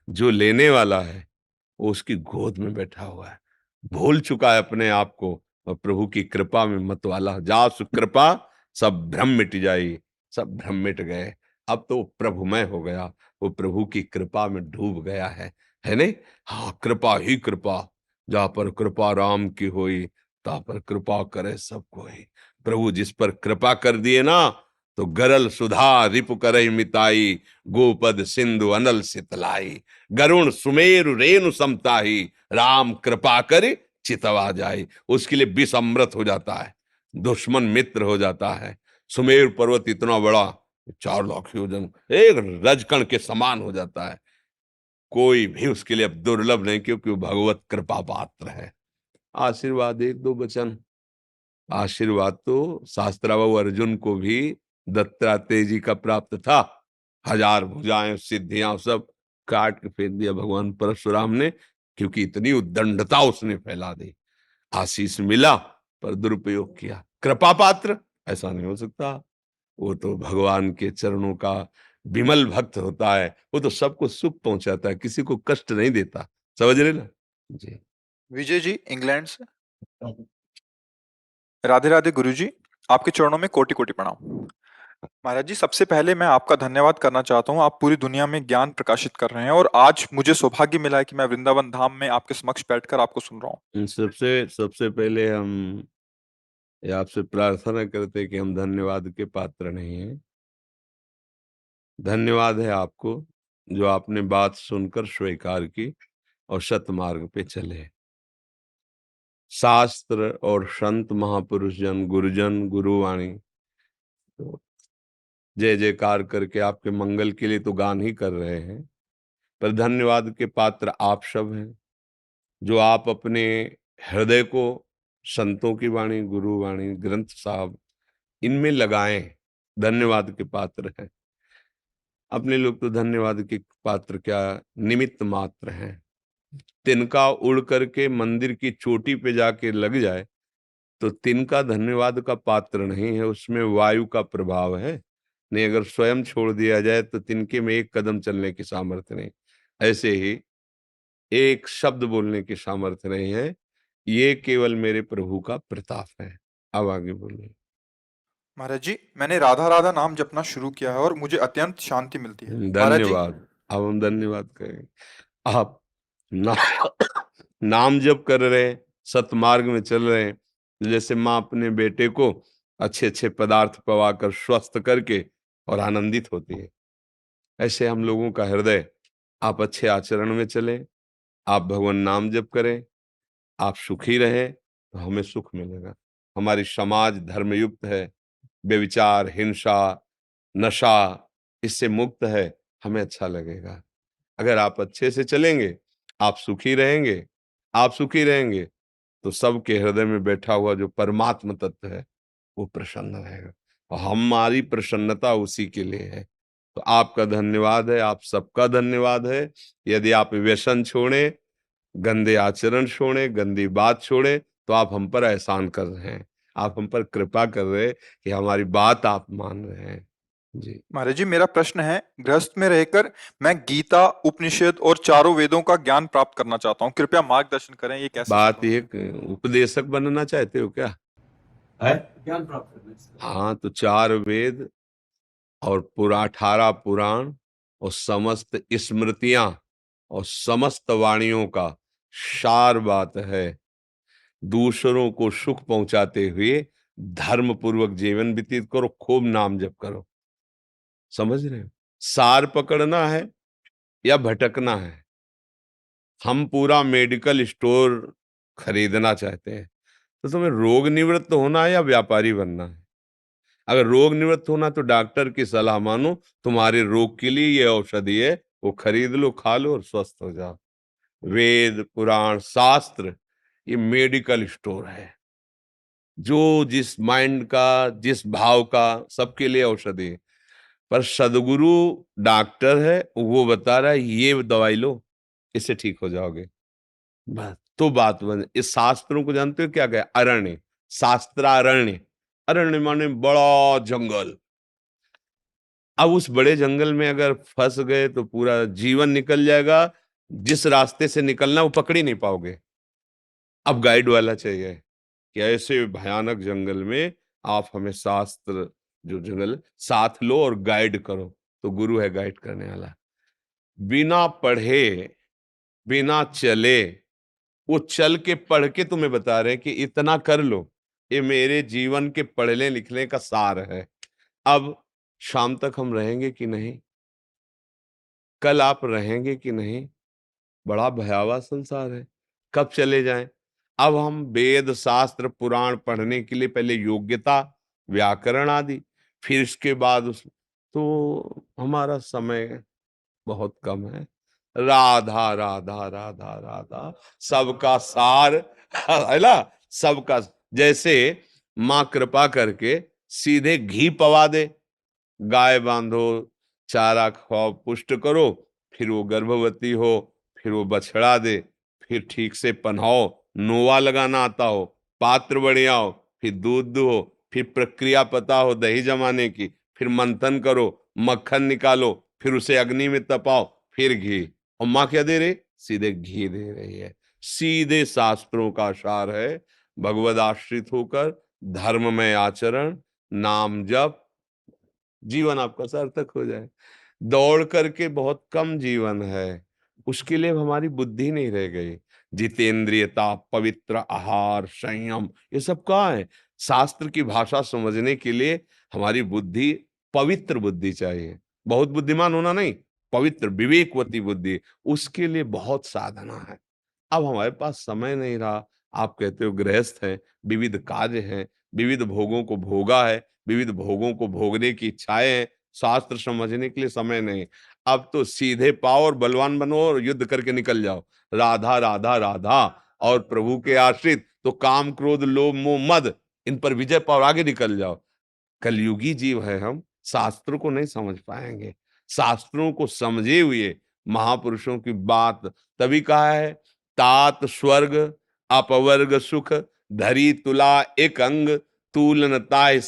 जो लेने वाला है वो उसकी गोद में बैठा हुआ है, भूल चुका है अपने आप को, और प्रभु की कृपा में मतवाला। जा सु कृपा सब भ्रम मिट जाई, सब भ्रम मिट गए। अब तो प्रभुमय हो गया, वो प्रभु की कृपा में डूब गया है नहीं? हाँ, कृपा ही कृपा, जहाँ पर कृपा राम की होई, ता पर कृपा करे सब कोई। प्रभु जिस पर कृपा कर दिए ना, तो गरल सुधा रिपु करई मिताई, गोपद सिंधु अनल सितलाई, गरुण सुमेरु रेणु समताही, राम कृपा करे चितवा जाए। उसके लिए विष अमृत हो जाता है, दुश्मन मित्र हो जाता है। सुमेरु पर्वत इतना बड़ा, 4 लाख योजन, एक रजकण के समान हो जाता है। कोई भी उसके लिए अब दुर्लभ नहीं, क्योंकि वो भगवत कृपा पात्र है। आशीर्वाद, 1-2 वचन। आशीर्वाद तो शास्त्राबाहु अर्जुन को भी दत्तात्रेय जी का प्राप्त था। 1000 भुजाएं, सिद्धियां सब काट के फेंक दिया भगवान परशुराम ने, क्योंकि इतनी उद्दंडता उसने फैला दी। आशीष मिला पर दुरुपयोग किया। कृपा पात्र ऐसा नहीं हो सकता। वो तो भगवान के चरणों का विमल भक्त होता है, वो तो सबको सुख पहुंचाता है, किसी को कष्ट नहीं देता। समझ रहे ना जी? विजय जी इंग्लैंड से। राधे राधे गुरुजी, आपके चरणों में कोटि कोटि प्रणाम। महाराज जी, सबसे पहले मैं आपका धन्यवाद करना चाहता हूँ। आप पूरी दुनिया में ज्ञान प्रकाशित कर रहे हैं और आज मुझे सौभाग्य मिला है कि मैं वृंदावन धाम में आपके समक्ष बैठकर आपको सुन रहा हूँ। सबसे सबसे पहले हम ये आपसे प्रार्थना करते हैं कि हम धन्यवाद के पात्र नहीं हैं। धन्यवाद है आपको, जो आपने बात सुनकर स्वीकार की और सतमार्ग पे चले। शास्त्र और संत महापुरुष जन, गुरुजन, गुरुवाणी तो जय जयकार करके आपके मंगल के लिए तो गान ही कर रहे हैं, पर धन्यवाद के पात्र आप सब हैं, जो आप अपने हृदय को संतों की वाणी, गुरुवाणी, ग्रंथ साहब इनमें लगाएं। धन्यवाद के पात्र हैं। अपने लोग तो धन्यवाद के पात्र क्या, निमित्त मात्र हैं। तिनका उड़ करके मंदिर की चोटी पे जाके लग जाए तो तिनका धन्यवाद का पात्र नहीं है, उसमें वायु का प्रभाव है। नहीं, अगर स्वयं छोड़ दिया जाए तो तिनके में एक कदम चलने की सामर्थ्य नहीं। ऐसे ही एक शब्द बोलने की सामर्थ्य नहीं है। ये केवल मेरे प्रभु का प्रताप है। अब आगे बोलिए। महाराज जी, मैंने राधा राधा नाम जपना शुरू किया है और मुझे अत्यंत शांति मिलती है। महाराज जी, धन्यवाद। अब हम धन्यवाद करें। आप ना, नाम जप कर रहे हैं, सतमार्ग में चल रहे हैं। जैसे माँ अपने बेटे को अच्छे अच्छे पदार्थ पवाकर स्वस्थ करके और आनंदित होती है, ऐसे हम लोगों का हृदय, आप अच्छे आचरण में चलें, आप भगवान नाम जप करें, आप सुखी रहें तो हमें सुख मिलेगा। हमारी समाज धर्मयुक्त है, व्यभिचार, हिंसा, नशा इससे मुक्त है, हमें अच्छा लगेगा। अगर आप अच्छे से चलेंगे, आप सुखी रहेंगे, आप सुखी रहेंगे तो सबके हृदय में बैठा हुआ जो परमात्म तत्व है वो प्रसन्न रहेगा, और हमारी प्रसन्नता उसी के लिए है। तो आपका धन्यवाद है, आप सबका धन्यवाद है। यदि आप व्यसन छोड़ें, गंदे आचरण छोड़ें, गंदी बात छोड़ें, तो आप हम पर एहसान कर रहे हैं, आप हम पर कृपा कर रहे हैं कि हमारी बात आप मान रहे हैं जी। महाराज जी, मेरा प्रश्न है, गृहस्थ में रहकर मैं गीता, उपनिषद और चारों वेदों का ज्ञान प्राप्त करना चाहता हूँ। कृपया मार्गदर्शन करें, ये कैसे बात संभव है? ये उपदेशक बनना चाहते हो क्या है? ज्ञान प्राप्त करने से। हाँ, तो 4 वेद और पूरा 18 पुराण और समस्त स्मृतियां और समस्त वाणियों का सार बात है। दूसरों को सुख पहुंचाते हुए धर्म पूर्वक जीवन व्यतीत करो, खूब नाम जप करो। समझ रहे हो? सार पकड़ना है या भटकना है? हम पूरा मेडिकल स्टोर खरीदना चाहते हैं, तो तुम्हें रोग निवृत्त होना है या व्यापारी बनना है? अगर रोग निवृत्त होना तो डॉक्टर की सलाह मानो, तुम्हारे रोग के लिए ये औषधि है, वो खरीद लो, खा लो और स्वस्थ हो जाओ। वेद, पुराण, शास्त्र ये मेडिकल स्टोर है, जो जिस माइंड का, जिस भाव का, सबके लिए औषधि है। पर सदगुरु डॉक्टर है, वो बता रहा है ये दवाई लो, इससे ठीक हो जाओगे। बस तो बात बन। इस शास्त्रों को जानते हो क्या क्या? अरण्य, शास्त्रारण्य। अरण्य माने बड़ा जंगल। अब उस बड़े जंगल में अगर फंस गए तो पूरा जीवन निकल जाएगा। जिस रास्ते से निकलना वो पकड़ ही नहीं पाओगे। अब गाइड वाला चाहिए कि ऐसे भयानक जंगल में आप हमें शास्त्र, जो जंगल, साथ लो और गाइड करो। तो गुरु है गाइड करने वाला। बिना पढ़े, बिना चले, वो चल के पढ़ के तुम्हें बता रहे हैं कि इतना कर लो। ये मेरे जीवन के पढ़ने लिखने का सार है। अब शाम तक हम रहेंगे कि नहीं, कल आप रहेंगे कि नहीं, बड़ा भयावह संसार है। कब चले जाएं? अब हम वेद शास्त्र पुराण पढ़ने के लिए पहले योग्यता, व्याकरण आदि, फिर इसके बाद उस, तो हमारा समय बहुत कम है। राधा राधा राधा राधा सबका सार है ना। सबका, जैसे माँ कृपा करके सीधे घी पवा दे, गाय बांधो, चारा खाओ, पुष्ट करो, फिर वो गर्भवती हो, फिर वो बछड़ा दे, फिर ठीक से पन्हाओ, नोवा लगाना आता हो, पात्र बढ़िया हो, फिर दूध दुहो, फिर प्रक्रिया पता हो दही जमाने की, फिर मंथन करो, मक्खन निकालो, फिर उसे अग्नि में तपाओ, फिर घी। और माँ क्या दे रही? सीधे घी दे रही है। सीधे शास्त्रों का सार है। भगवद आश्रित होकर धर्म में आचरण, नाम जप, जीवन आपका सार्थक हो जाए। दौड़ करके बहुत कम जीवन है, उसके लिए हमारी बुद्धि नहीं रह गई। जितेंद्रियता, पवित्र आहार, संयम, ये सब कहाँ है? शास्त्र की भाषा समझने के लिए हमारी बुद्धि, पवित्र बुद्धि चाहिए। बहुत बुद्धिमान होना नहीं, पवित्र विवेकवती बुद्धि, उसके लिए बहुत साधना है। अब हमारे पास समय नहीं रहा। आप कहते हो गृहस्थ हैं, विविध कार्य हैं, विविध भोगों को भोगा है, विविध भोगों को भोगने की इच्छाएं हैं, शास्त्र समझने के लिए समय नहीं। अब तो सीधे पाओ और बलवान बनो और युद्ध करके निकल जाओ। राधा राधा राधा, और प्रभु के आश्रित तो काम क्रोध लोभ मोह मद, इन पर विजय पाओ और आगे निकल जाओ। कलयुगी जीव है हम, शास्त्रों को नहीं समझ पाएंगे। शास्त्रों को समझे हुए महापुरुषों की बात, तभी कहा है, तात स्वर्ग अपवर्ग सुख, धरी तुला एक अंग, तूलन ताय